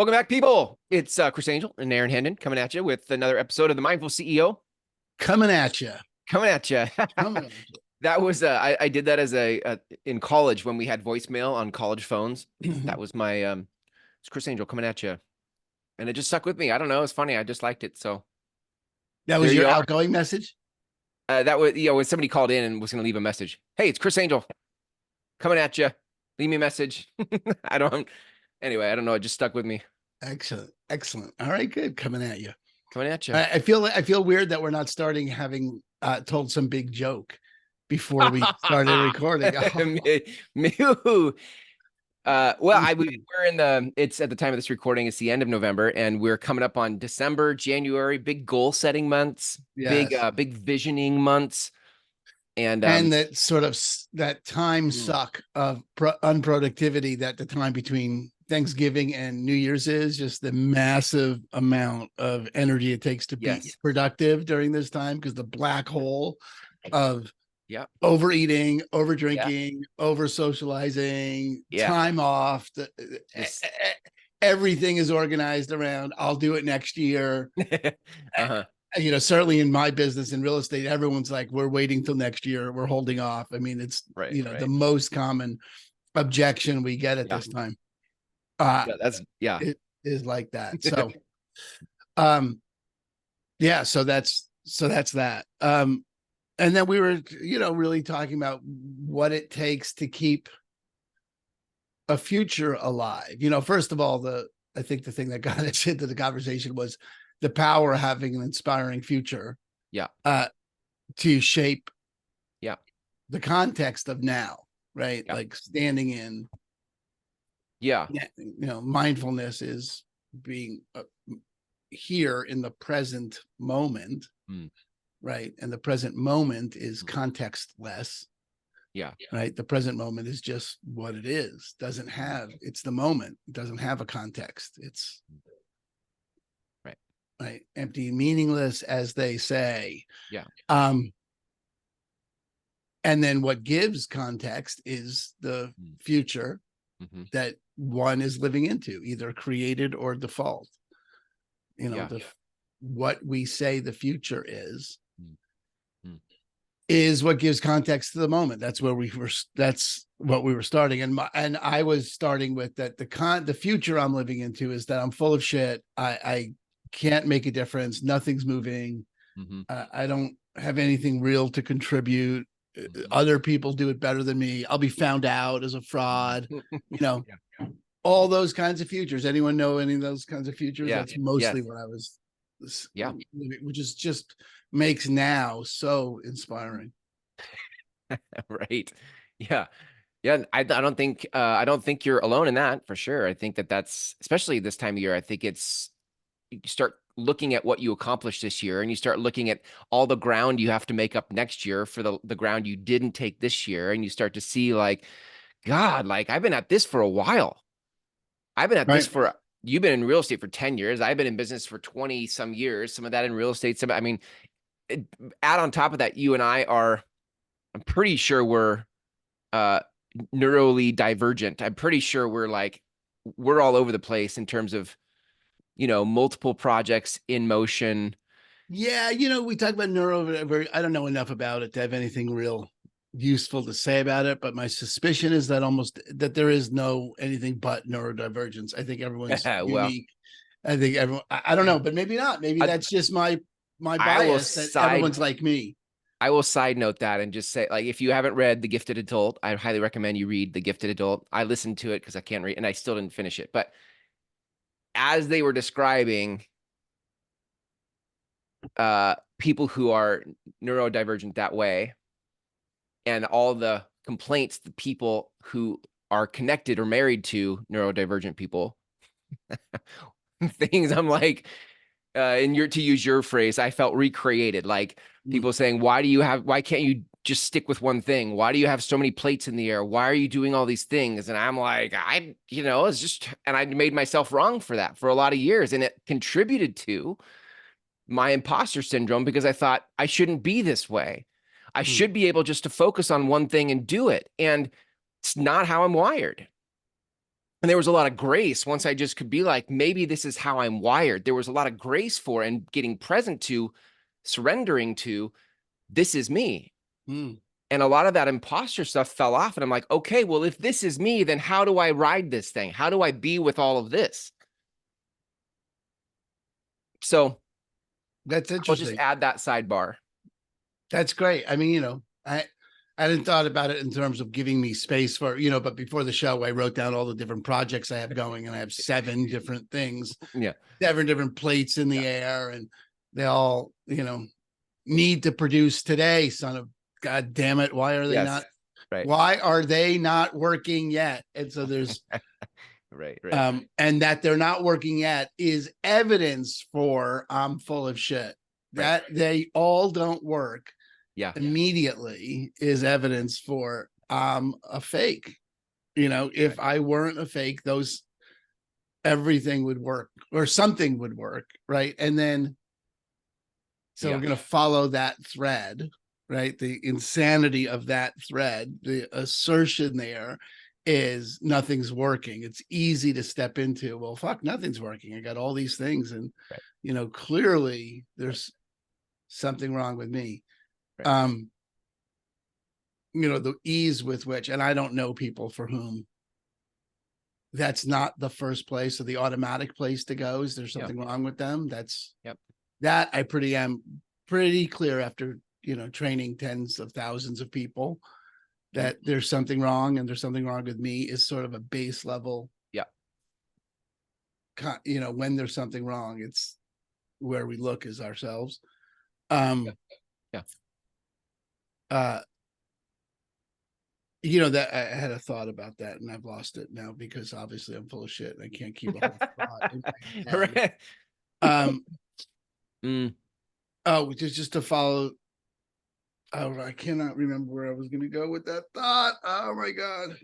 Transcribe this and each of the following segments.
Welcome back, people. It's Chris Angel and Aaron Hendon coming at you with another episode of the Mindful CEO. Coming at you. Coming at you. Coming at you. That was I did that as in college when we had voicemail on college phones. That was my it's Chris Angel coming at you, and it just stuck with me. I don't know. It's funny. I just liked it. So that was your outgoing message. That was when somebody called in and was going to leave a message. Hey, it's Chris Angel coming at you. Leave me a message. Anyway, I don't know. It just stuck with me. Excellent. Excellent. All right, good. Coming at you. Coming at you. I feel weird that we're not starting having told some big joke before we started recording. We're in it's at the time of this recording, it's the end of November, and we're coming up on December, January, big goal setting months, yes. Big visioning months. And that sort of that time suck of unproductivity that the time between Thanksgiving and New Year's is just the massive amount of energy it takes to be productive during this time, because the black hole of overeating, over drinking, over socializing, time off, everything is organized around I'll do it next year. Certainly in my business in real estate, everyone's like, we're waiting till next year, we're holding off. I mean, it's the most common objection we get at this time. It is like that. So so that's that. And then we were really talking about what it takes to keep a future alive. First of all, I think the thing that got us into the conversation was the power of having an inspiring future to shape the context of now, right? Like standing in mindfulness is being here in the present moment, right? And the present moment is contextless, right? The present moment is just what it is. It's the moment. It doesn't have a context. It's right, empty, meaningless, as they say. And then what gives context is the future that one is living into, either created or default. What we say the future is what gives context to the moment. That's what we were starting. And I was starting with that the future I'm living into is that I'm full of shit. I can't make a difference. Nothing's moving. I don't have anything real to contribute. Other people do it better than me. I'll be found out as a fraud. All those kinds of futures. Anyone know any of those kinds of futures? That's mostly what I was. Which is just makes now so inspiring. Right. Yeah. I don't think you're alone in that, for sure. I think that's especially this time of year. I think you start looking at what you accomplished this year, and you start looking at all the ground you have to make up next year for the ground you didn't take this year. And you start to see like, God, like I've been at this for a while. I've been at this for, you've been in real estate for 10 years. I've been in business for 20 some years, some of that in real estate. Add on top of that, you and I I'm pretty sure we're neurally divergent. I'm pretty sure we're all over the place in terms of, multiple projects in motion. Yeah. We talk about I don't know enough about it to have anything real useful to say about it, but my suspicion is that there is anything but neurodivergence. I think everyone's unique. I think everyone, I don't know, but maybe not. Maybe that's just my bias that everyone's like me. I will side note that and just say, like, if you haven't read The Gifted Adult, I highly recommend you read The Gifted Adult. I listened to it because I can't read, and I still didn't finish it. But as they were describing people who are neurodivergent that way, and all the complaints, the people who are connected or married to neurodivergent people, things I'm like, to use your phrase, I felt recreated. Like people saying, why can't you just stick with one thing? Why do you have so many plates in the air? Why are you doing all these things? And I'm like, it's just, and I made myself wrong for that for a lot of years. And it contributed to my imposter syndrome, because I thought I shouldn't be this way. I should be able just to focus on one thing and do it. And it's not how I'm wired. And there was a lot of grace once I just could be like, maybe this is how I'm wired. There was a lot of grace for and getting present to, surrendering to, this is me. Mm. And a lot of that imposter stuff fell off. And I'm like, okay, well, if this is me, then how do I ride this thing? How do I be with all of this? So That's I'll just interesting. add that sidebar. That's great. I mean, I hadn't thought about it in terms of giving me space for, but before the show, I wrote down all the different projects I have going, and I have 7 different things, Yeah. 7 different plates in the air, and they all, need to produce today, son of God damn it. Why are they Yes. not? Right. Why are they not working yet? And so there's, Right. Right. and that they're not working yet is evidence for I'm full of shit. Right. That they all don't work Yeah. immediately is evidence for I'm a fake. If I weren't a fake, everything would work or something would work, right? And then so we're going to follow that thread, right? The insanity of that thread, the assertion there is nothing's working. It's easy to step into, well, fuck, nothing's working. I got all these things, and Right. clearly there's something wrong with me. Right. The ease with which, and I don't know people for whom that's not the first place or the automatic place to go. Is there something wrong with them? That's that I am pretty clear after, training tens of thousands of people that there's something wrong, and there's something wrong with me is sort of a base level. Yeah. When there's something wrong, it's where we look as ourselves. Yeah. That I had a thought about that, and I've lost it now because obviously I'm full of shit and I can't keep a whole thought in my head. Right. Just to follow. Oh, I cannot remember where I was going to go with that thought. Oh my God.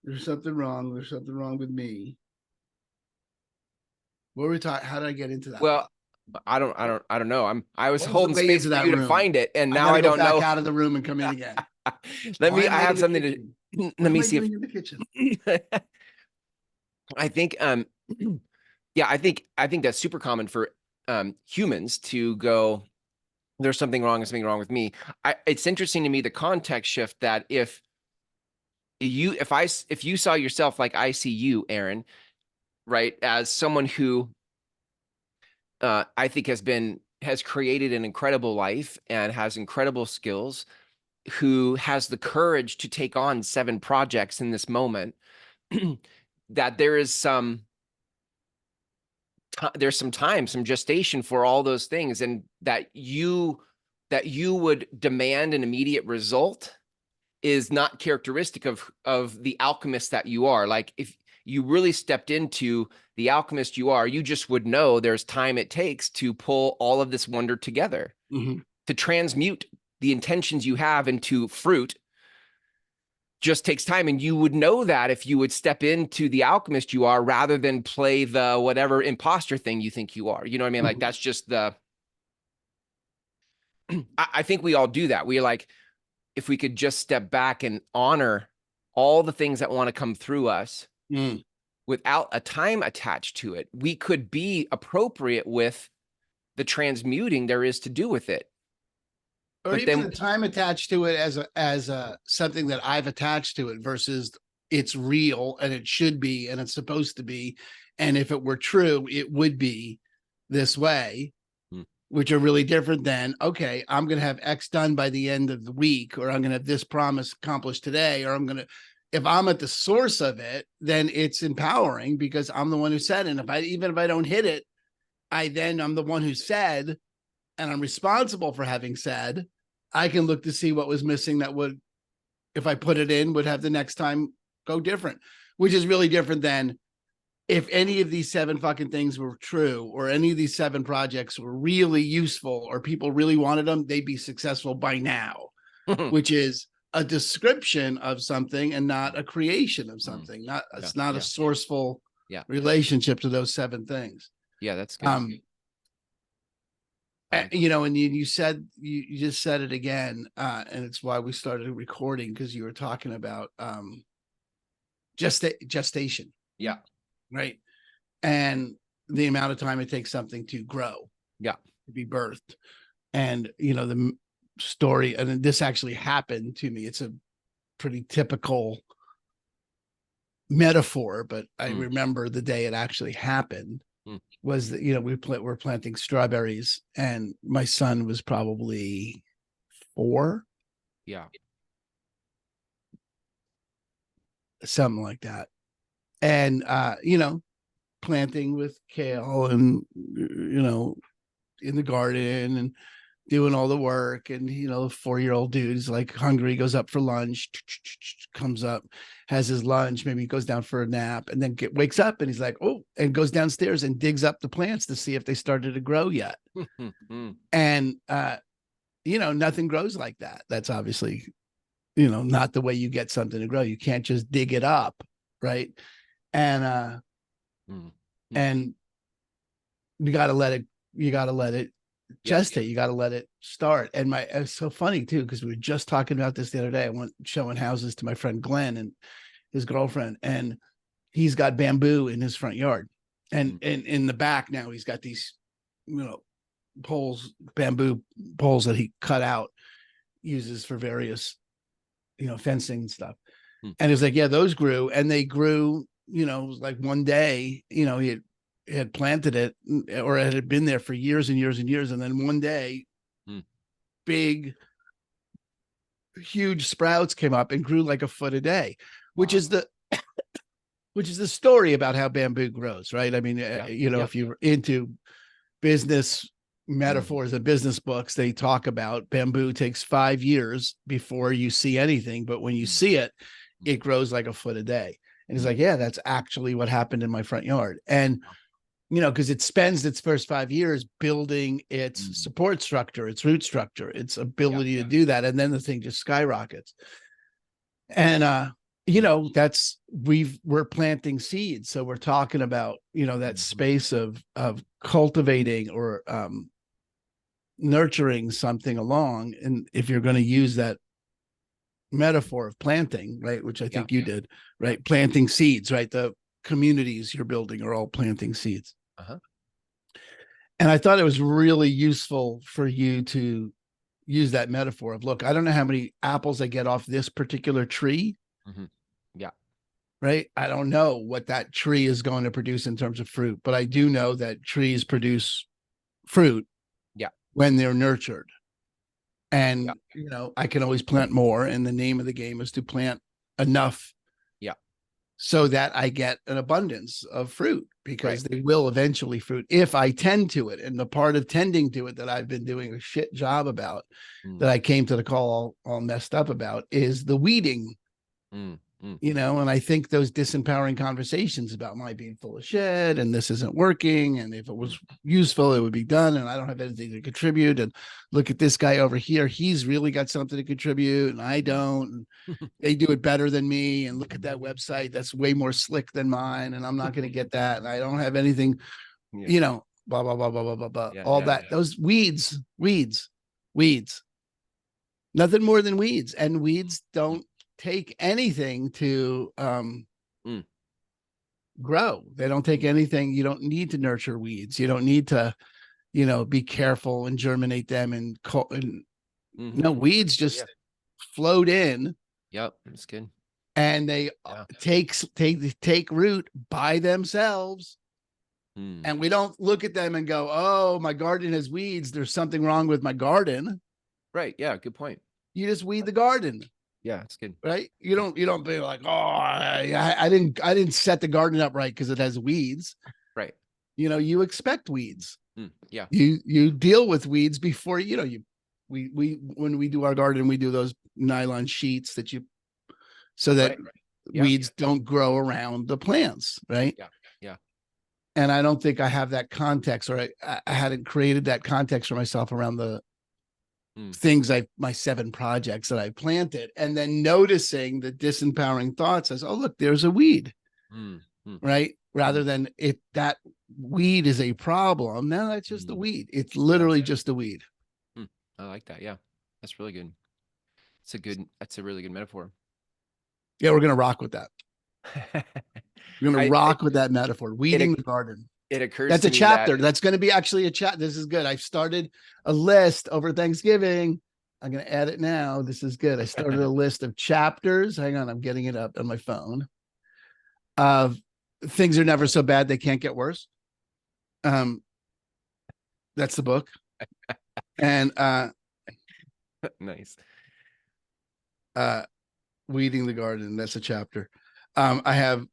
There's something wrong. There's something wrong with me. What were we talking? How did I get into that? Well, I don't know. I was What was the holding way space into for that you to room? find it, and I now gotta I go don't back know. out of the room and come in again. I Why am have in the something to, kitchen? let What me am I see if doing in the kitchen? I think yeah, I think that's super common for humans to go, there's something wrong, there's something wrong with me. It's interesting to me the context shift that if you saw yourself like I see you, Aaron, right, as someone who I think has created an incredible life and has incredible skills, who has the courage to take on 7 projects in this moment, that there's some time, some gestation for all those things, and that you would demand an immediate result is not characteristic of the alchemist that you are. Like, if you really stepped into the alchemist you are, you just would know there's time it takes to pull all of this wonder together, to transmute the intentions you have into fruit. Just takes time, and you would know that if you would step into the alchemist you are, rather than play the whatever imposter thing you think you are. You know what I mean? Like, that's just the I think we all do that. We're like, if we could just step back and honor all the things that want to come through us without a time attached to it, we could be appropriate with the transmuting there is to do with it. Or But even then the time attached to it as a something that I've attached to it versus it's real and it should be and it's supposed to be, and if it were true it would be this way, which are really different than, okay, I'm going to have X done by the end of the week, or I'm going to have this promise accomplished today, or if I'm at the source of it, then it's empowering because I'm the one who said it. And even if I don't hit it, I'm the one who said, and I'm responsible for having said, I can look to see what was missing that would, if I put it in, would have the next time go different, which is really different than if any of these 7 fucking things were true, or any of these 7 projects were really useful, or people really wanted them, they'd be successful by now, which is a description of something and not a creation of something. It's not a sourceful relationship to those 7 things. Yeah, that's good. You know, and you said, you just said it again, and it's why we started recording, because you were talking about gestation, Yeah. right? And the amount of time it takes something to grow, Yeah. to be birthed. And, you know, the story, and this actually happened to me. It's a pretty typical metaphor, but I remember the day it actually happened was that, you know, we're planting strawberries, and my son was probably 4, Yeah. something like that. And, you know, planting with kale and, you know, in the garden and doing all the work. And, you know, the 4-year-old dude is like hungry, goes up for lunch, comes up, has his lunch, maybe he goes down for a nap, and then wakes up and he's like, oh, and goes downstairs and digs up the plants to see if they started to grow yet. And, you know, nothing grows like that. That's obviously, you know, not the way you get something to grow. You can't just dig it up. Right. And, and you got to let it gestate. You got to let it start. And it's so funny too, because we were just talking about this the other day. I went showing houses to my friend Glenn and his girlfriend, and he's got bamboo in his front yard. And in the back now, he's got these, you know, bamboo poles that he cut out, uses for various, you know, fencing and stuff. And it's like, yeah, those grew, and they grew, you know, it was like one day, you know, he had planted it, or it had been there for years and years and years. And then one day, big, huge sprouts came up and grew like a foot a day, which is the story about how bamboo grows, right? I mean, you know, if you're into business metaphors and business books, they talk about bamboo takes 5 years before you see anything, but when you see it, it grows like a foot a day. And he's like, yeah, that's actually what happened in my front yard. And, you know, because it spends its first 5 years building its support structure, its root structure, its ability to do that. And then the thing just skyrockets. And, you know, we're planting seeds. So we're talking about, you know, that space of cultivating or nurturing something along. And if you're going to use that metaphor of planting, right, which I think you did, right, planting seeds, right, the communities you're building are all planting seeds. And I thought it was really useful for you to use that metaphor of, look, I don't know how many apples I get off this particular tree. Right. I don't know what that tree is going to produce in terms of fruit, but I do know that trees produce fruit when they're nurtured. And, you know, I can always plant more. And the name of the game is to plant enough so that I get an abundance of fruit, because they will eventually fruit if I tend to it. And the part of tending to it that I've been doing a shit job about, that I came to the call all messed up about, is the weeding. You know, and I think those disempowering conversations about my being full of shit and this isn't working, and if it was useful, it would be done, and I don't have anything to contribute, and look at this guy over here, he's really got something to contribute and I don't, and they do it better than me, and look at that website, that's way more slick than mine, and I'm not going to get that, and I don't have anything, you know, blah blah blah blah blah blah blah, all that. Those weeds, nothing more than weeds, and weeds don't take anything to grow. They don't take anything. You don't need to nurture weeds. You don't need to, you know, be careful and germinate them, and no, weeds just float in. That's good. And they take root by themselves. And we don't look at them and go, oh, my garden has weeds, there's something wrong with my garden. Right. Yeah. Good point. You just weed the garden. Yeah, it's good. Right. You don't be like, oh, I didn't set the garden up right because it has weeds. Right. You know, you expect weeds. Yeah. You deal with weeds before, you know, we when we do our garden, we do those nylon sheets so that weeds don't grow around the plants. Right. Yeah. And I don't think I have that context, or I hadn't created that context for myself around the things my 7 projects that I planted, and then noticing the disempowering thoughts as, oh, look, there's a weed, right? Rather than that weed is a problem. No, that's just the weed. It's literally just the weed. I like that. Yeah, that's really good. That's a really good metaphor. Yeah, we're gonna rock with that. We're gonna I rock with that metaphor. Weeding it the garden. it occurs That's to a me that chapter. That's going to be actually a chat. This is good. I've started a list over Thanksgiving. I'm going to add it now. This is good. I started a list of chapters. Hang on, I'm getting it up on my phone. Of things are never so bad they can't get worse. Um, that's the book. And nice. weeding the garden. That's a chapter. I have.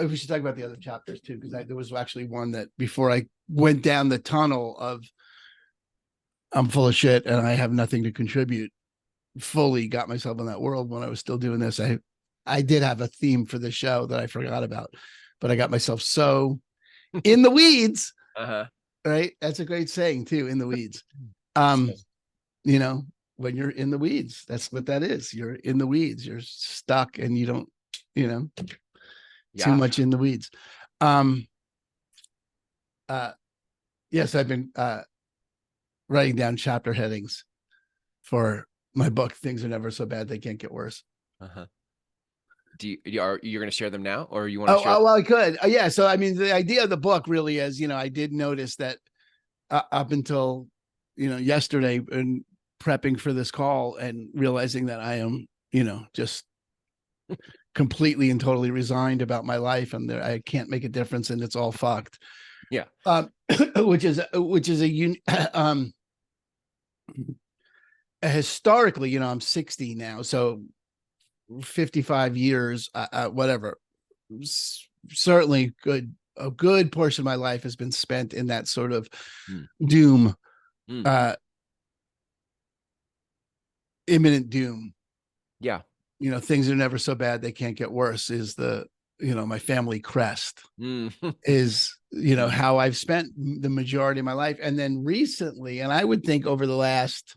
We should talk about the other chapters too, because there was actually one that before I went down the tunnel of I'm full of shit and I have nothing to contribute, fully got myself in that world when I was still doing this. I did have a theme for the show that I forgot about, but I got myself so in the weeds. Right. That's a great saying too, in the weeds. You know, when you're in the weeds, that's what that is. You're in the weeds, you're stuck and you don't, you know, too much in the weeds. Yes, I've been writing down chapter headings for my book. Things are never so bad they can't get worse. Are you going to share them now, or you want to share? Well, I could. Yeah. So, I mean, the idea of the book really is, I did notice that up until, yesterday and prepping for this call and realizing that I am, just completely and totally resigned about my life and I can't make a difference and it's all fucked. Yeah. Which is historically, I'm 60 now, so 55 years, whatever. Certainly a good portion of my life has been spent in that sort of doom, imminent doom. Yeah. Things are never so bad they can't get worse is my family crest. Is how I've spent the majority of my life. And then recently, and I would think over the last,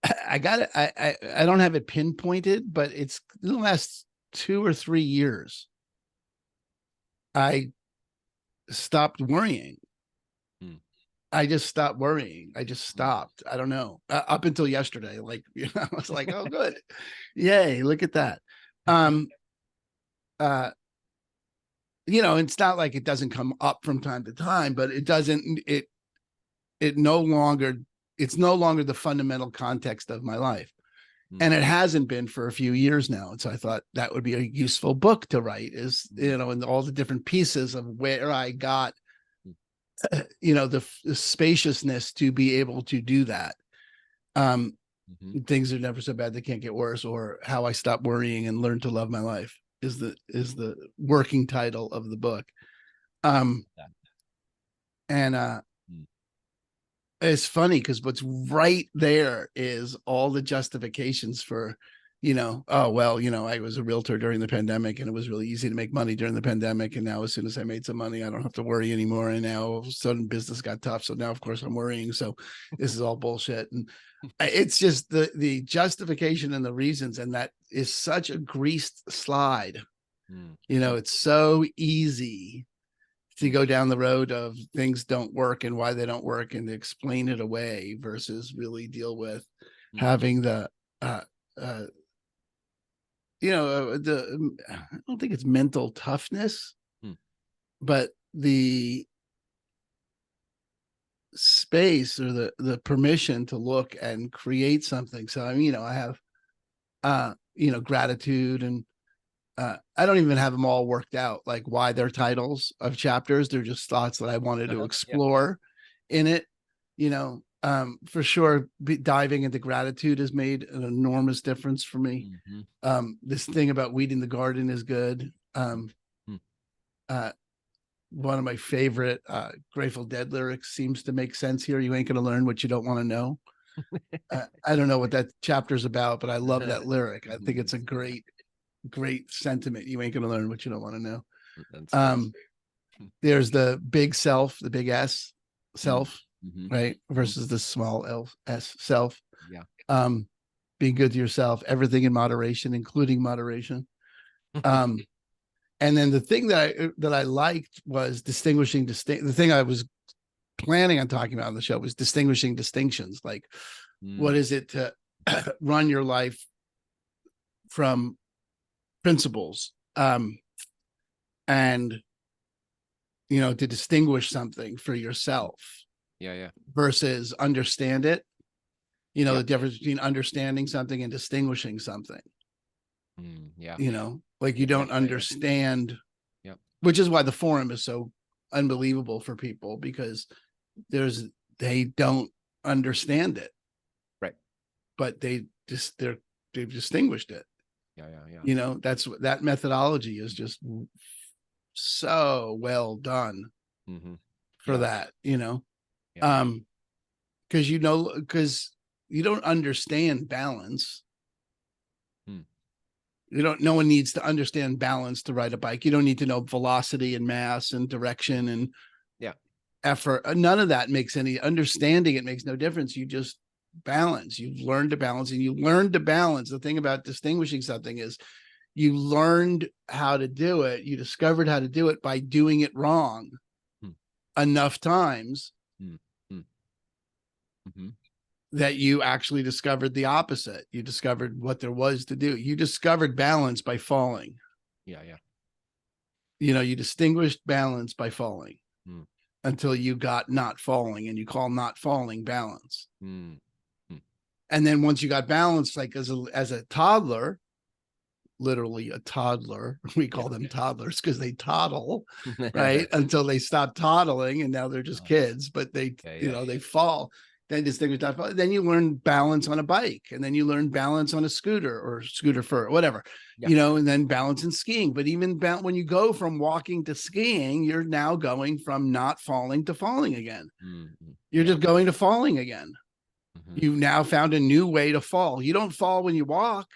I don't have it pinpointed, but it's the last 2 or 3 years I stopped worrying. I just stopped worrying. I just stopped. I don't know. Up until yesterday, I was like, oh, good. Yay, look at that. It's not like it doesn't come up from time to time, but it's no longer the fundamental context of my life. And it hasn't been for a few years now. And so I thought that would be a useful book to write is, and all the different pieces of where I got, the spaciousness to be able to do that. Things are never so bad they can't get worse, or how I stopped worrying and learned to love my life is the working title of the book. It's funny because what's right there is all the justifications for, oh, well, I was a realtor during the pandemic and it was really easy to make money during the pandemic. And now as soon as I made some money, I don't have to worry anymore. And now all of a sudden business got tough. So now, of course, I'm worrying. So this is all bullshit. And it's just the justification and the reasons. And that is such a greased slide. It's so easy to go down the road of things don't work and why they don't work and to explain it away versus really deal with having the I don't think it's mental toughness, but the space or the permission to look and create something. So, I mean, I have, gratitude and I don't even have them all worked out, like why they're titles of chapters. They're just thoughts that I wanted to explore in it. For sure, diving into gratitude has made an enormous difference for me. This thing about weeding the garden is good. One of my favorite Grateful Dead lyrics seems to make sense here. You ain't going to learn what you don't want to know. I don't know what that chapter's about, but I love that lyric. I think it's a great sentiment. You ain't gonna learn what you don't want to know. There's the big self, the big S self, right, versus the small s self. Being good to yourself, everything in moderation, including moderation. And then the thing that I liked was distinguishing the thing I was planning on talking about on the show was distinguishing distinctions. Like, what is it to run your life from principles, and to distinguish something for yourself Yeah. versus understand it. Yep. The difference between understanding something and distinguishing something. Yeah. Like you don't understand, Yep. which is why the forum is so unbelievable for people, because they don't understand it, Right. but they've distinguished it. Yeah. That methodology is just so well done for that, Yeah. because you don't understand balance. No one needs to understand balance to ride a bike. You don't need to know velocity and mass and direction and effort. None of that makes any understanding. It makes no difference. You just balance. You've learned to balance, and you learn to balance. The thing about distinguishing something is you learned how to do it. You discovered how to do it by doing it wrong enough times that you actually discovered the opposite. You discovered what there was to do. You discovered balance by falling. Yeah. You distinguished balance by falling until you got not falling, and you call not falling balance. And then once you got balance, like as a toddler, literally a toddler, we call them toddlers because they toddle, right? Until they stop toddling, and now they're just kids, but they fall. Then distinguish not fall. Then you learn balance on a bike, and then you learn balance on a scooter or scooter for whatever, and then balance in skiing. But even when you go from walking to skiing, you're now going from not falling to falling again. You're just going to falling again. You now found a new way to fall. You don't fall when you walk,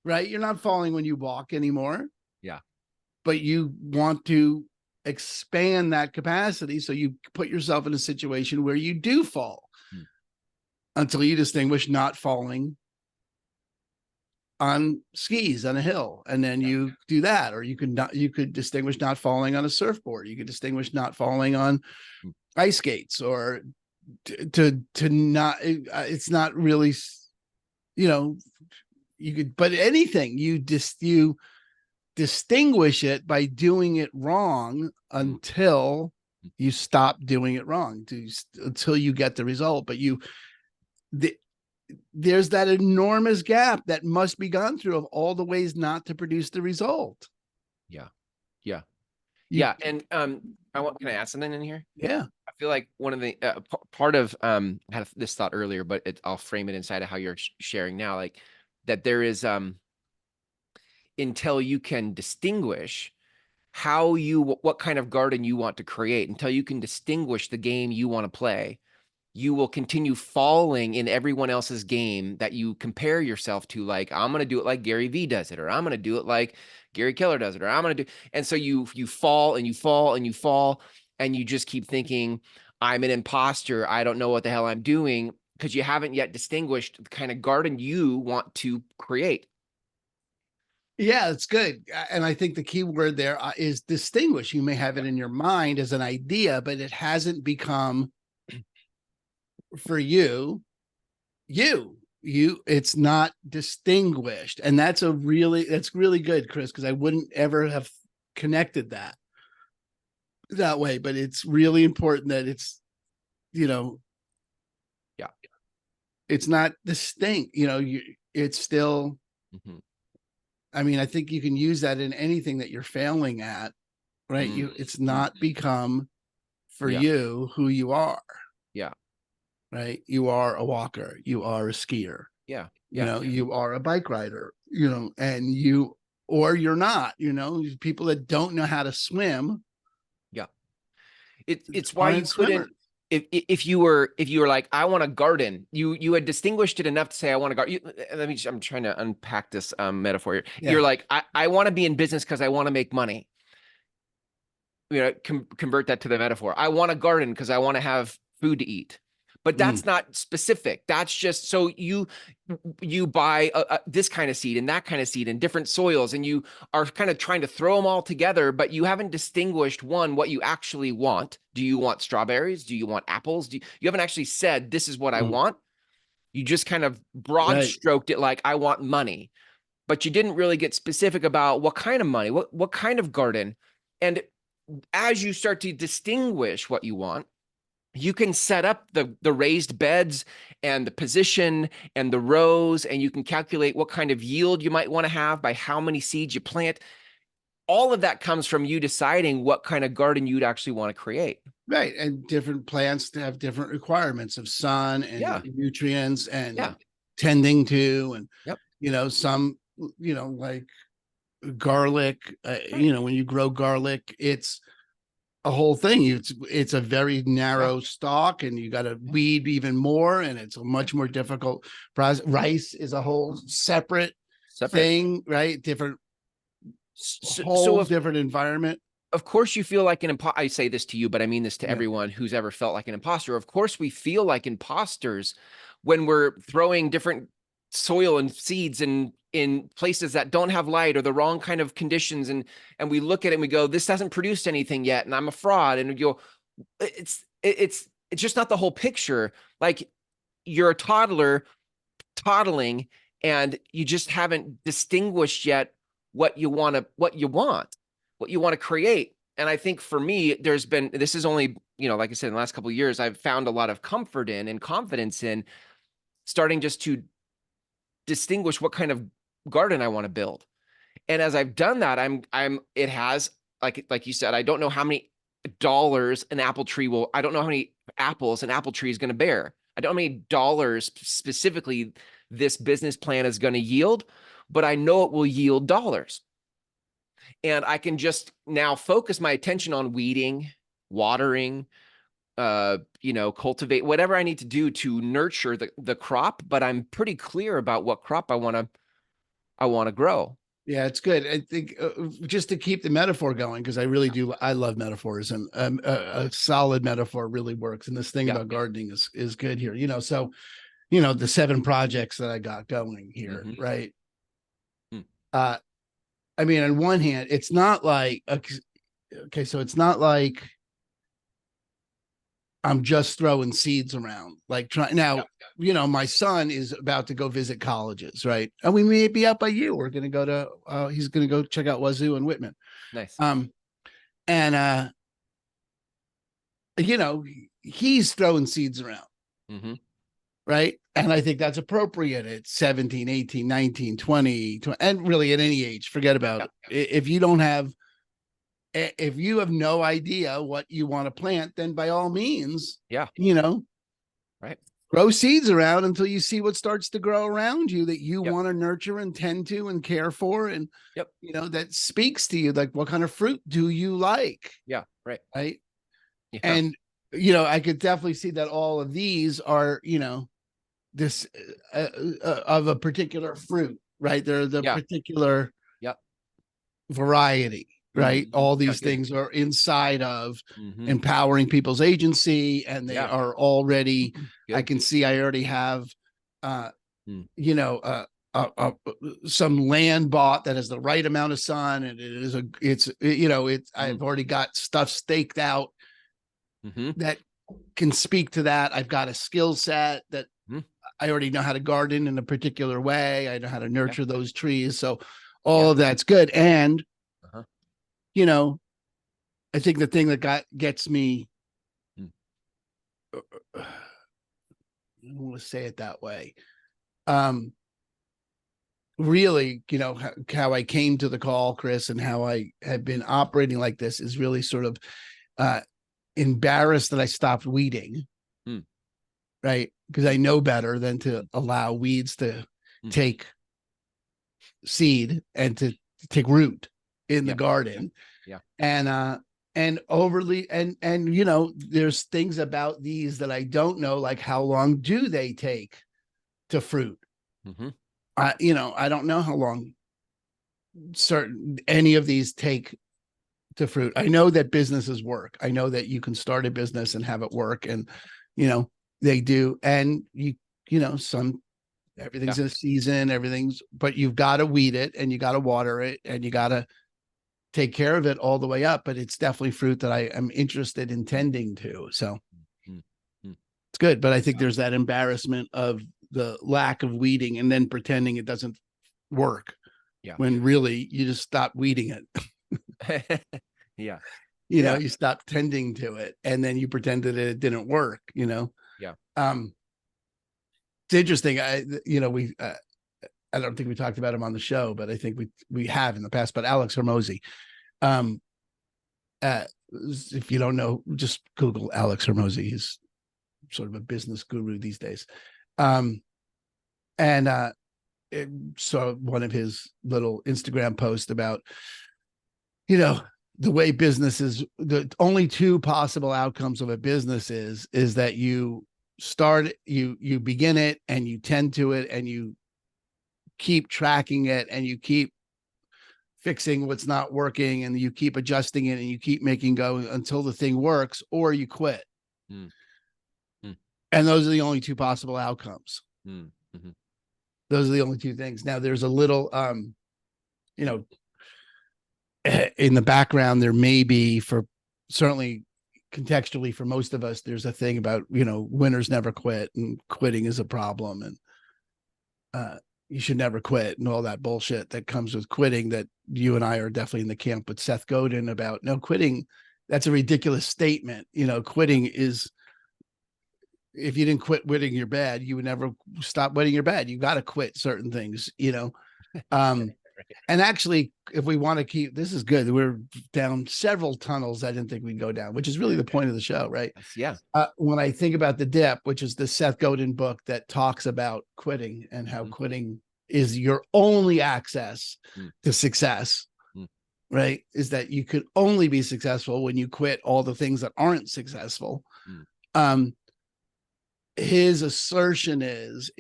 right? You're not falling when you walk anymore. Yeah. But you want to expand that capacity, so you put yourself in a situation where you do fall until you distinguish not falling on skis on a hill, and then you do that. Or you could distinguish not falling on a surfboard. You could distinguish not falling on ice skates, or to not, it's not really, you could, but anything you distinguish it by doing it wrong until you stop doing it wrong, until you get the result. But there's that enormous gap that must be gone through of all the ways not to produce the result. Yeah. And can I add something in here? Yeah. I feel like one of the part of I had this thought earlier, but I'll frame it inside of how you're sharing now, like that there is until you can distinguish what kind of garden you want to create, until you can distinguish the game you want to play, you will continue falling in everyone else's game that you compare yourself to. Like, I'm going to do it like Gary Vee does it, or I'm going to do it like Gary Keller does it, or I'm going to do. And so you fall and you fall and you fall, and you just keep thinking, I'm an imposter. I don't know what the hell I'm doing, because you haven't yet distinguished the kind of garden you want to create. Yeah, it's good. And I think the key word there is distinguish. You may have it in your mind as an idea, but it hasn't become for you, it's not distinguished. And that's really good, Chris, because I wouldn't ever have connected that way. But it's really important that it's, it's not distinct, it's still, I mean, I think you can use that in anything that you're failing at, right? It's not become for you who you are. Yeah. Right. You are a walker. You are a skier. Yeah. You are a bike rider, and or you're not, people that don't know how to swim. Yeah. It's why you couldn't, if you were like, I want to garden, you had distinguished it enough to say, I want to garden. I'm trying to unpack this metaphor here. Yeah. You're like, I want to be in business because I want to make money. Convert that to the metaphor. I want to garden because I want to have food to eat. but Mm. that's not specific. That's just so you buy this kind of seed and that kind of seed in different soils, and you are kind of trying to throw them all together, but you haven't distinguished what you actually want. Do you want strawberries? Do you want apples? You haven't actually said, this is what I Mm. want. You just kind of broad Right. stroked it like, I want money, but you didn't really get specific about what kind of money, what kind of garden. And as you start to distinguish what you want, you can set up the raised beds and the position and the rows, and you can calculate what kind of yield you might want to have by how many seeds you plant. All of that comes from you deciding what kind of garden you'd actually want to create. Right. And different plants have different requirements of sun and Yeah. nutrients Yeah. and tending to, and, Yep. some, like garlic, Right. when you grow garlic, it's a whole thing. It's a very Yeah. narrow stalk, and you got to weed even more, and it's a Yeah. much more difficult process. Rice is a whole separate Separate. thing, right? Different, So whole if different environment. of course you feel like an imposter. I say this to you, but I mean this to Yeah. everyone who's ever felt like an imposter. Of course we feel like imposters when we're throwing different soil and seeds in places that don't have light or the wrong kind of conditions, and we look at it and we go, this hasn't produced anything yet, and I'm a fraud. And we go, it's just not the whole picture. Like, you're a toddler toddling, and you just haven't distinguished yet what you want to create. And I think for me, this is only, like I said, in the last couple of years, I've found a lot of comfort in and confidence in starting just to distinguish what kind of garden I want to build. And as I've done that, it has, like you said, I don't know how many dollars an apple tree I don't know how many apples an apple tree is going to bear. I don't know how many dollars specifically this business plan is going to yield, but I know it will yield dollars. And I can just now focus my attention on weeding, watering, cultivate whatever I need to do to nurture the crop. But I'm pretty clear about what crop I want to grow. Yeah, it's good. I think just to keep the metaphor going, because I really do. I love metaphors, and a solid metaphor really works. And this thing Yeah. about gardening is good here. So the 7 projects that I got going here, Mhm. right? Hmm. I mean, on one hand, it's not like okay, so it's not like I'm just throwing seeds around, like trying now. Yeah. My son is about to go visit colleges, right? And we may be out by you. We're going to go to. He's going to go check out Wazoo and Whitman. Nice. And he's throwing seeds around, Mm-hmm. right? And I think that's appropriate at 17, 18, 19, 20, and really at any age. Forget about it. If you have no idea what you want to plant, then by all means, Yeah. Right. grow seeds around until you see what starts to grow around you that you Yep. want to nurture and tend to and care for. And, Yep. that speaks to you. Like, what kind of fruit do you like? Yeah. Right. Right. Yeah. And, I could definitely see that all of these are, this of a particular fruit, right? They're the Yeah. particular Yep. variety, right? Mhm. All Yeah. these Good. things are inside of Mhm. empowering people's agency, and they Yeah. are already, I Good. can see I already have, Mm. some land bought that has the right amount of sun, and I've Mm. already got stuff staked out Mhm. that can speak to that. I've got a skill set that Mhm. I already know how to garden in a particular way. I know how to Yeah. nurture those trees. So all Yeah. of that's good. And, Uh-huh. I think the thing that gets me, Mm. I don't want to say it that way. Really, how I came to the call, Chris, and how I have been operating like this is really sort of embarrassed that I stopped weeding. Mm. Right. Because I know better than to allow weeds to Mm. take seed and to take root in the Yep. garden. Yeah. And overly, and there's things about these that I don't know, like how long do they take to fruit? Mm-hmm. I don't know how long any of these take to fruit. I know that businesses work. I know that you can start a business and have it work, and They do. And you know, everything's Yeah. in a season, but you've got to weed it and you got to water it and you got to take care of it all the way up. But it's definitely fruit that I am interested in tending to. So Mm, mm, it's good. But I think yeah. there's that embarrassment of the lack of weeding and then pretending it doesn't work Yeah. when really you just stop weeding it. Yeah. You know, Yeah. you stop tending to it and then you pretended that it didn't work, you know. Yeah. It's interesting. I don't think we talked about him on the show, but I think we have in the past. But Alex Hermosi, um, if you don't know, just Google Alex Hermosi. He's sort of a business guru these days. And saw one of his little Instagram posts about, you know, the way businesses, the only two possible outcomes of a business is that you begin it and you tend to it and you keep tracking it and you keep fixing what's not working and you keep adjusting it and you keep making go until the thing works, or you quit. Mm, mm, And those are the only two possible outcomes. mm, mm-hmm. Those are the only two things. Now there's a little you know, in the background there may be, for certainly contextually for most of us, there's a thing about, you know, winners never quit and quitting is a problem, and you should never quit and all that bullshit that comes with quitting, that you and I are definitely in the camp with Seth Godin about. No, quitting, that's a ridiculous statement. You know, quitting is, if you didn't quit winning your bad, you would never stop winning your bad. You got to quit certain things, you know. Um, and actually, if we want to keep, this is good. We're down several tunnels I didn't think we'd go down, which is really the point of the show, right? Yeah. When I think about The Dip, which is the Seth Godin book that talks about quitting and how quitting is your only access to success, right? Is that you could only be successful when you quit all the things that aren't successful. His assertion is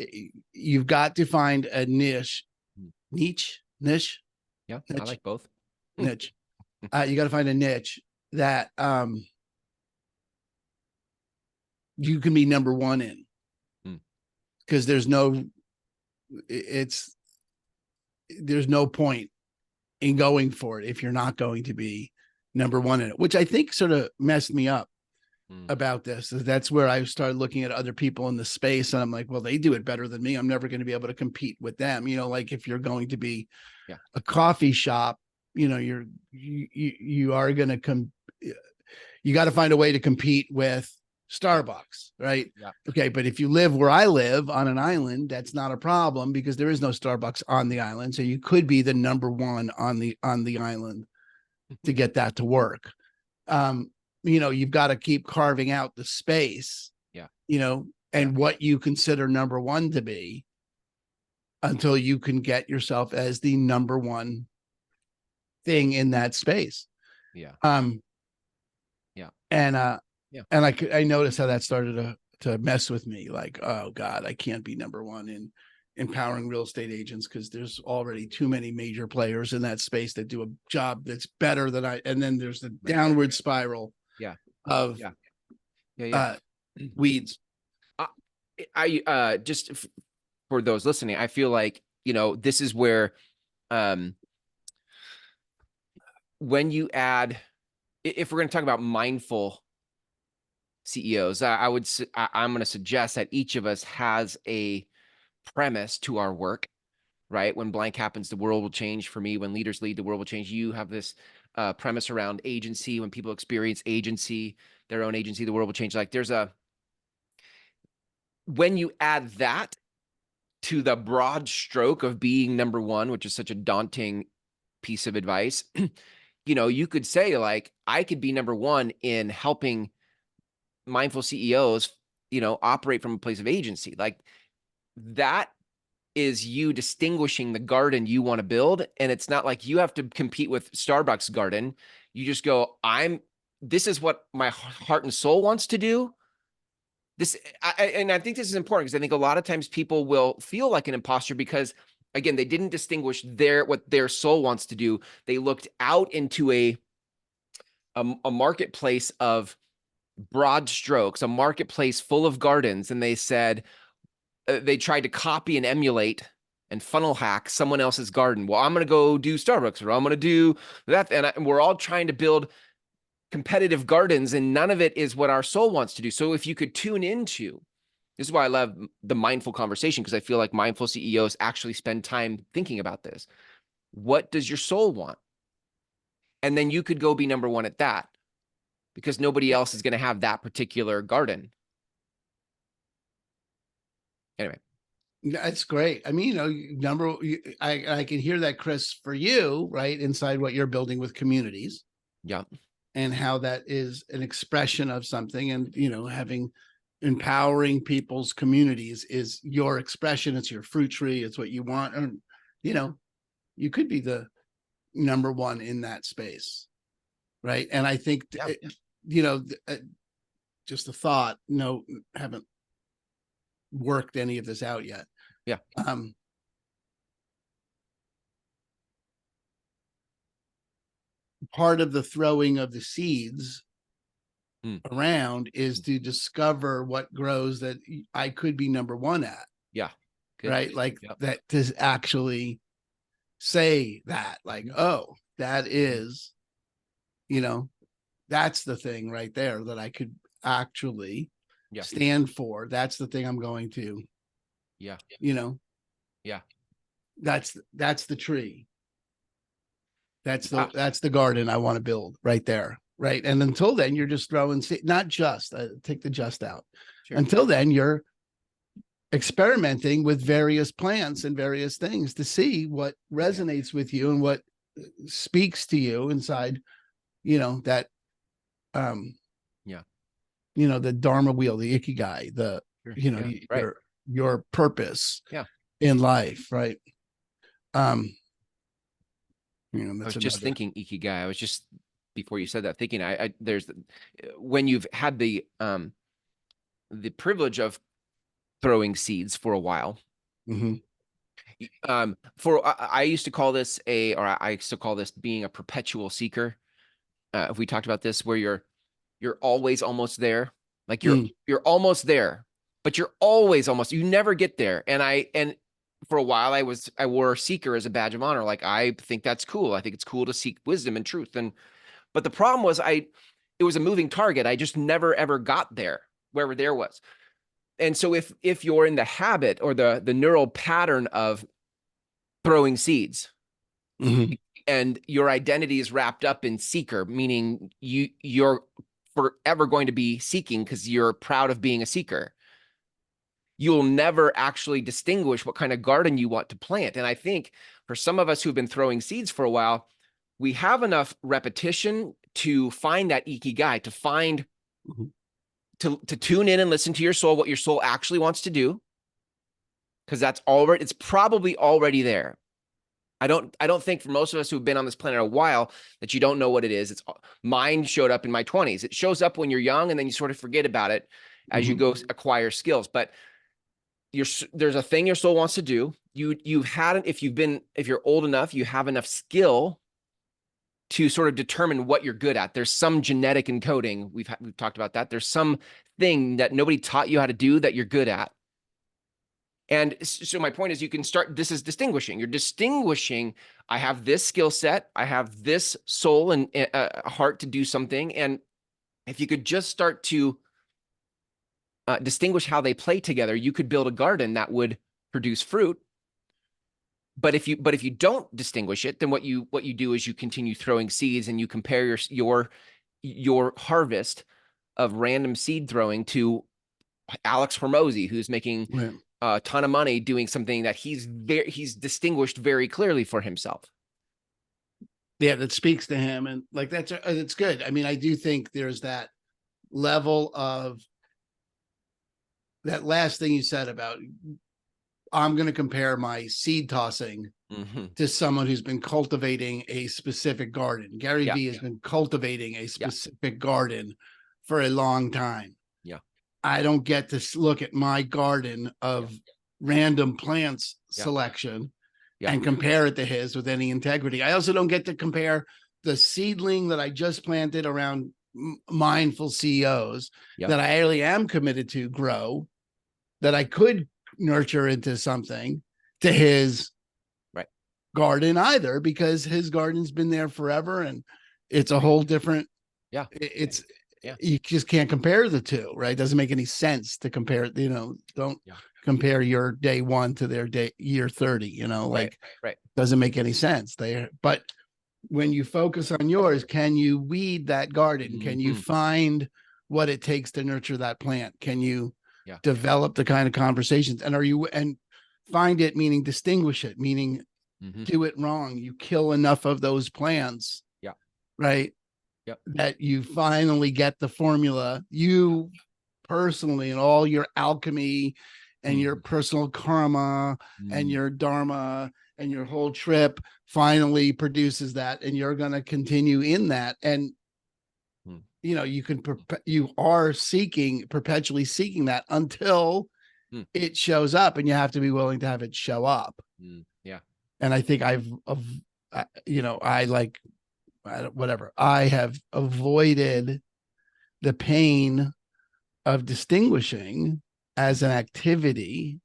you've got to find a niche. Yeah, I like both. Niche. You got to find a niche that you can be number one in, because there's no point in going for it if you're not going to be number one in it, which I think sort of messed me up about this. That's where I started looking at other people in the space and I'm like, well, they do it better than me. I'm never going to be able to compete with them. You know, like if you're going to be a coffee shop, you know, you are going to come, you got to find a way to compete with Starbucks, right? Yeah. Okay, but if you live where I live on an island, that's not a problem because there is no Starbucks on the island. So you could be the number one on the island to get that to work. You know, you've got to keep carving out the space. Yeah. You know, and what you consider number one to be until you can get yourself as the number one thing in that space. Yeah. And I noticed how that started to mess with me. Like, oh God, I can't be number one in empowering real estate agents because there's already too many major players in that space that do a job that's better than I. And then there's the downward spiral. Of weeds. I just for those listening, I feel like, you know, this is where when you add, if we're going to talk about mindful CEOs, I'm going to suggest that each of us has a premise to our work, right? When blank happens, the world will change. For me, when leaders lead, the world will change. You have this premise around agency. When people experience agency, their own agency, the world will change. Like when you add that to the broad stroke of being number one, which is such a daunting piece of advice, you know, you could say like, I could be number one in helping mindful CEOs, you know, operate from a place of agency. Like that is you distinguishing the garden you want to build. And it's not like you have to compete with Starbucks garden. You just go, this is what my heart and soul wants to do. And I think this is important because I think a lot of times people will feel like an imposter because, again, they didn't distinguish what their soul wants to do. They looked out into a marketplace of broad strokes, a marketplace full of gardens, and they said they tried to copy and emulate and funnel hack someone else's garden. Well, I'm going to go do Starbucks, or I'm going to do that. And we're all trying to build competitive gardens, and none of it is what our soul wants to do. So if you could tune into, this is why I love the mindful conversation, because I feel like mindful CEOs actually spend time thinking about this. What does your soul want? And then you could go be number one at that, because nobody else is going to have that particular garden. Anyway. That's great. I mean, I can hear that, Chris, for you, right? Inside what you're building with communities. Yeah. And how that is an expression of something, and, having empowering people's communities is your expression. It's your fruit tree. It's what you want. And, you could be the number one in that space. Right. And I think, just a thought, haven't worked any of this out yet. Yeah. Part of the throwing of the seeds around is to discover what grows that I could be number one at. Yeah. Good. Right. Like that, to actually say that, like, oh, that is, that's the thing right there that I could actually stand for. That's the thing I'm going to, that's the tree. That's the garden I want to build right there. Right. And until then, you're just throwing, not just take the just out. Sure. Until then, you're experimenting with various plants and various things to see what resonates with you and what speaks to you inside, that, the Dharma wheel, the Ikigai, the, your purpose in life. Right. I was just thinking Ikigai. I was just, before you said that, thinking there's, when you've had the privilege of throwing seeds for a while. Mm-hmm. I used to call this I still call this being a perpetual seeker. If we talked about this, where you're always almost there, like you're almost there, but you're always almost, you never get there. And for a while I wore seeker as a badge of honor. Like, I think that's cool. I think it's cool to seek wisdom and truth. But the problem was it was a moving target. I just never, ever got there, wherever there was. And so if you're in the habit or the neural pattern of throwing seeds, and your identity is wrapped up in seeker, meaning you're forever going to be seeking because you're proud of being a seeker, you'll never actually distinguish what kind of garden you want to plant. And I think for some of us who've been throwing seeds for a while, we have enough repetition to find that Ikigai, to find, to tune in and listen to your soul, what your soul actually wants to do. Because it's probably already there. I don't think for most of us who've been on this planet a while that you don't know what it is. Mine showed up in my 20s. It shows up when you're young, and then you sort of forget about it as you go acquire skills. But there's a thing your soul wants to do. If you're old enough, you have enough skill to sort of determine what you're good at. There's some genetic encoding. We've talked about that. There's some thing that nobody taught you how to do that you're good at. And so my point is, you can start, this is distinguishing. You're distinguishing, I have this skill set, I have this soul and heart to do something. And if you could just start to distinguish how they play together, you could build a garden that would produce fruit. But if you don't distinguish it, then what you do is you continue throwing seeds, and you compare your harvest of random seed throwing to Alex Hormozy, who's making a ton of money doing something that he's distinguished very clearly for himself. Yeah, that speaks to him, and like that's good. I mean, I do think there's that level of that last thing you said about, I'm going to compare my seed tossing to someone who's been cultivating a specific garden. Gary Vee has been cultivating a specific garden for a long time. Yeah. I don't get to look at my garden of random plants selection and compare it to his with any integrity. I also don't get to compare the seedling that I just planted around mindful CEOs Yep. that I really am committed to grow, that I could nurture into something to his Right. garden either, because his garden's been there forever and it's a whole different, Yeah. it's, Yeah. you just can't compare the two, right? It doesn't make any sense to compare, don't Yeah. compare your day one to their year 30, like Right. doesn't make any sense. But when you focus on yours, can you weed that garden? Can you find what it takes to nurture that plant? Can you develop the kind of conversations? And find it, meaning distinguish it, meaning do it wrong. You kill enough of those plants, right? Yep. That you finally get the formula, you personally, and all your alchemy and your personal karma and your dharma and your whole trip finally produces that, and you're going to continue in that. And you are perpetually seeking that until it shows up, and you have to be willing to have it show up. Yeah. And I think I have avoided the pain of distinguishing as an activity,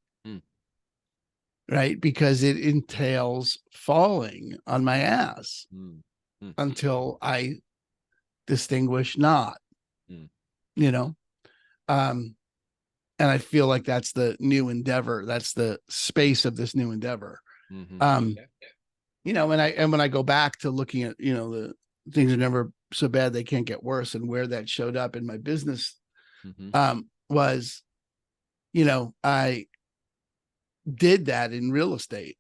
right? Because it entails falling on my ass until I distinguish not, and I feel like that's the new endeavor. That's the space of this new endeavor. And when I go back to looking at, the things are never so bad they can't get worse, and where that showed up in my business, was, I did that in real estate.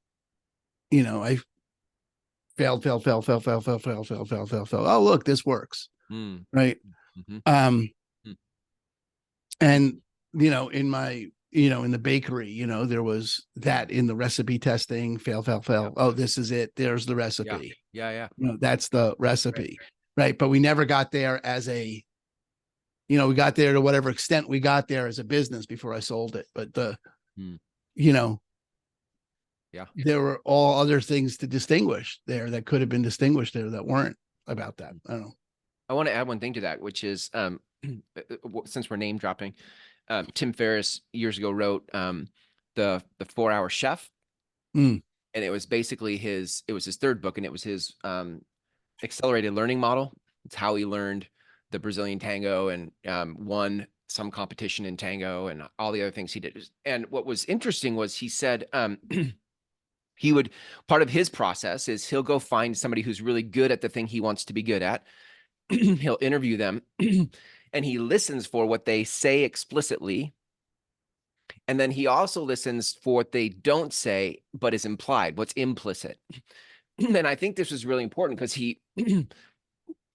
I failed. Oh, look, this works. Right. And, in my, in the bakery, there was that in the recipe testing, fail. Oh, this is it. There's the recipe. Yeah. That's the recipe. Right. But we never got there as a, we got there to whatever extent we got there as a business before I sold it. But there were all other things to distinguish there that could have been distinguished there that weren't about that. I don't know. I want to add one thing to that, which is, since we're name dropping, Tim Ferriss years ago wrote the 4-Hour Chef, and it was basically his third book, and it was his accelerated learning model. It's how he learned the Brazilian tango and won some competition in tango and all the other things he did. And what was interesting was he said part of his process is he'll go find somebody who's really good at the thing he wants to be good at. He'll interview them and he listens for what they say explicitly. And then he also listens for what they don't say, but is implied, what's implicit. And I think this was really important because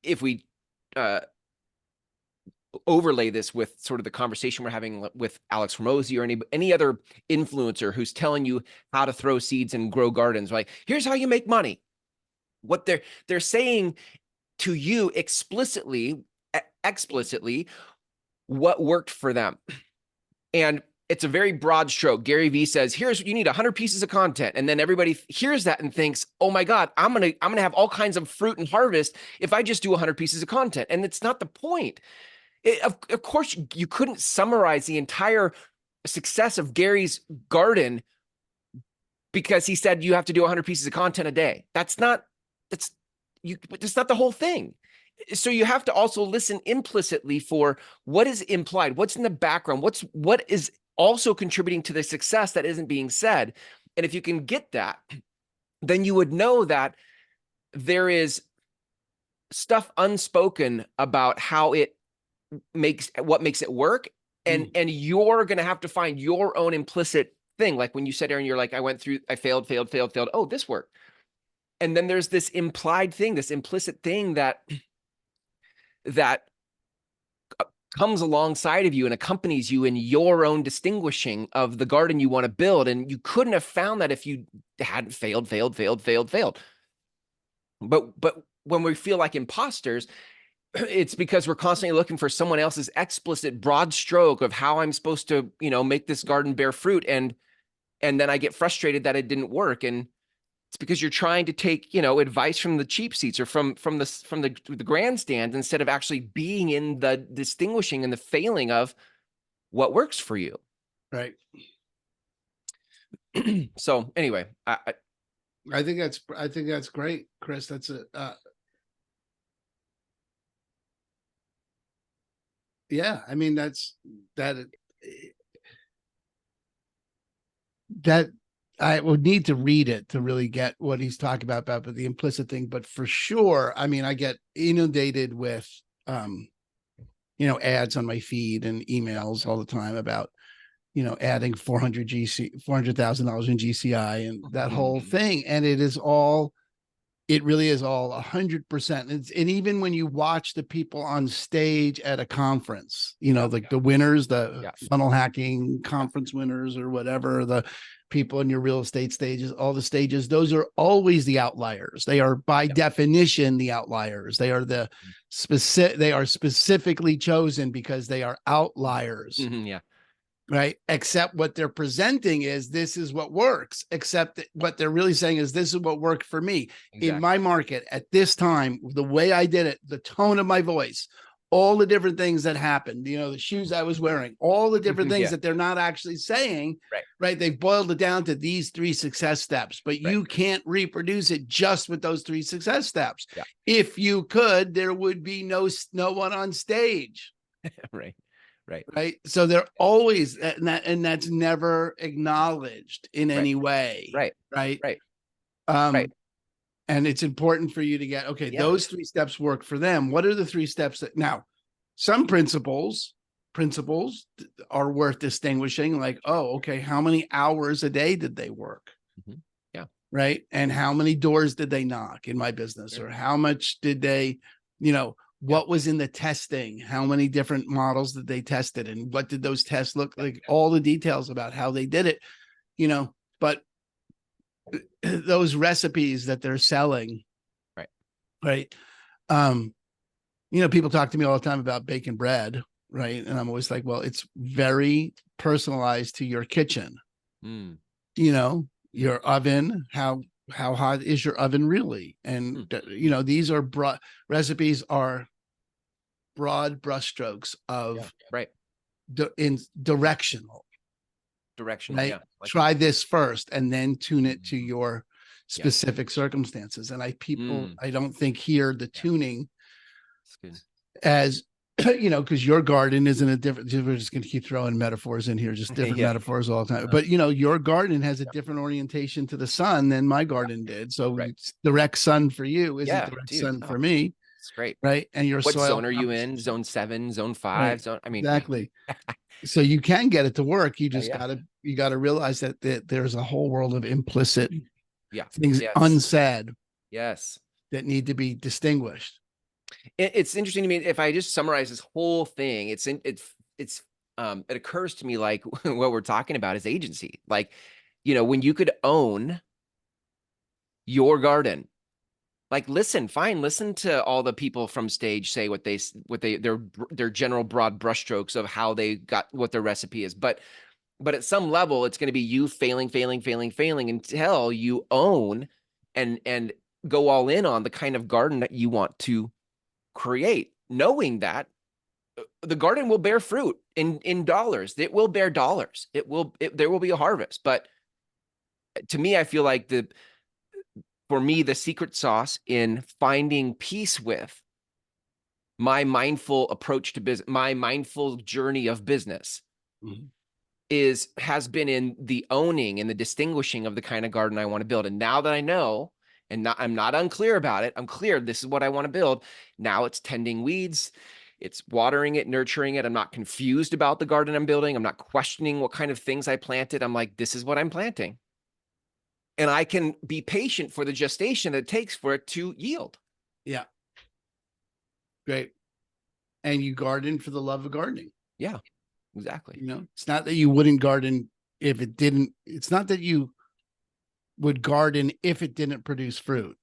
if we overlay this with sort of the conversation we're having with Alex Hormozy or any other influencer who's telling you how to throw seeds and grow gardens, like, here's how you make money. What they're saying to you explicitly what worked for them. And it's a very broad stroke. Gary Vee says, here's what you need: 100 pieces of content. And then everybody hears that and thinks, oh my God, I'm going to have all kinds of fruit and harvest if I just do 100 pieces of content. And it's not the point. Of course, you couldn't summarize the entire success of Gary's garden because he said you have to do 100 pieces of content a day. That's not the whole thing. So you have to also listen implicitly for what is implied, what's in the background, what is also contributing to the success that isn't being said. And if you can get that, then you would know that there is stuff unspoken about how what makes it work. And you're going to have to find your own implicit thing. Like when you said, Aaron, you're like, I failed. Oh, this worked. And then there's this implied thing, this implicit thing that comes alongside of you and accompanies you in your own distinguishing of the garden you want to build. And you couldn't have found that if you hadn't failed. But when we feel like imposters, it's because we're constantly looking for someone else's explicit broad stroke of how I'm supposed to, make this garden bear fruit. And then I get frustrated that it didn't work. And It's because you're trying to take, advice from the cheap seats or from the grandstand instead of actually being in the distinguishing and the failing of what works for you. Right. So anyway, I think that's great, Chris. That's yeah. I mean, that I would need to read it to really get what he's talking about the implicit thing. But for sure, I mean, I get inundated with, ads on my feed and emails all the time about, adding $400,000 in GCI and that whole thing. And it really is all 100%. And even when you watch the people on stage at a conference, like the winners, the funnel hacking conference winners or whatever, the people in your real estate stages, all the stages, those are always the outliers. They are by definition the outliers. They are they are specifically chosen because they are outliers. Yeah. Right. Except what they're presenting is this is what works, except that what they're really saying is this is what worked for me in my market at this time, the way I did it, the tone of my voice, all the different things that happened, the shoes I was wearing, all the different things that they're not actually saying. Right. They've boiled it down to these 3 success steps, but you can't reproduce it just with those 3 success steps. If you could, there would be no one on stage. Right. So they're always, and that's never acknowledged in any way. Right. And it's important for you to get, those 3 steps work for them. What are the 3 steps that now some principles are worth distinguishing, like, how many hours a day did they work? Right. And how many doors did they knock in my business? Or how much did they, what was in the testing? How many different models did they test it? And what did those tests look like? All the details about how they did it, but those recipes that they're selling. Right. People talk to me all the time about baking bread. Right. And I'm always like, well, it's very personalized to your kitchen. Your oven, how hot is your oven really? And, these are recipes are broad brushstrokes of in directional. Right? Try this first and then tune it to your specific circumstances. And I don't think hear the tuning as because your garden isn't a different, we're just going to keep throwing metaphors in here, just different metaphors all the time. But your garden has a different orientation to the sun than my garden did. So it's direct sun for you isn't direct sun for me. It's great. Right. And your what soil zone are you in? Zone 7, zone 5, zone. I mean, exactly. So you can get it to work. You just gotta realize that there's a whole world of implicit things unsaid. That need to be distinguished. It's interesting to me. If I just summarize this whole thing, it occurs to me like what we're talking about is agency. Like, when you could own your garden, like, listen to all the people from stage say their general broad brushstrokes of how they got what their recipe is. But at some level, it's going to be you failing until you own and go all in on the kind of garden that you want to create, knowing that the garden will bear fruit in dollars. It will bear dollars. There will be a harvest. But to me, I feel like for me, the secret sauce in finding peace with my mindful approach to business, my mindful journey of business has been in the owning and the distinguishing of the kind of garden I want to build. And now that I know, and I'm not unclear about it, I'm clear, this is what I want to build. Now it's tending weeds, it's watering it, nurturing it. I'm not confused about the garden I'm building. I'm not questioning what kind of things I planted. I'm like, this is what I'm planting. And I can be patient for the gestation that it takes for it to yield. Yeah. Great. And you garden for the love of gardening. Yeah, exactly. It's not that you wouldn't garden if it didn't, it's not that you would garden if it didn't produce fruit.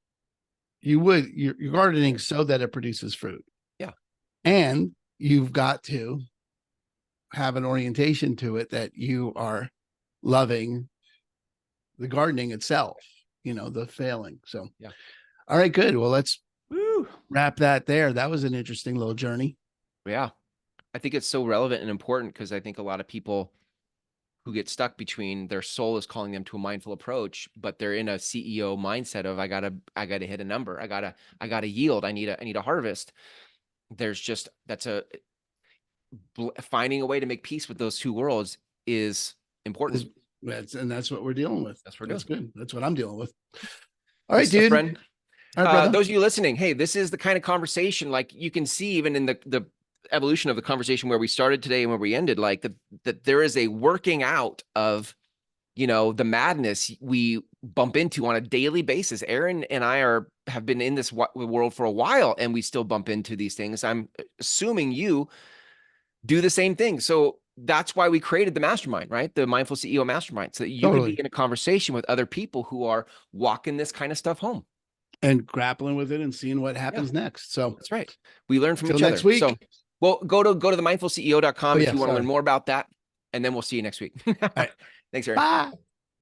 You're gardening so that it produces fruit. Yeah. And you've got to have an orientation to it that you are loving the gardening itself. the failing. So, Yeah. all right, good. Well, let's Woo. wrap that there. That was an interesting little journey. Yeah. I think it's so relevant and important because I think a lot of people who get stuck between their soul is calling them to a mindful approach, but they're in a CEO mindset of I gotta hit a number. I gotta yield. I need a harvest. There's just finding a way to make peace with those two worlds is important. That's what we're dealing with. That's what we're That's doing. good. That's what I'm dealing with. All Good right, stuff, dude. friend. All right, brother. Those of you listening, hey, this is the kind of conversation, like you can see even in the evolution of the conversation where we started today and where we ended, like that there is a working out of, the madness we bump into on a daily basis. Aaron and I have been in this world for a while, and we still bump into these things. I'm assuming you do the same thing. So that's why we created the mastermind, right? The Mindful CEO Mastermind, so that you can be in a conversation with other people who are walking this kind of stuff home and grappling with it and seeing what happens next. So that's right. We learn from each till other. next week. So, well, go to themindfulceo.com if you want to sorry. learn more about that, and then we'll see you next week. All right. Thanks, Aaron. Bye.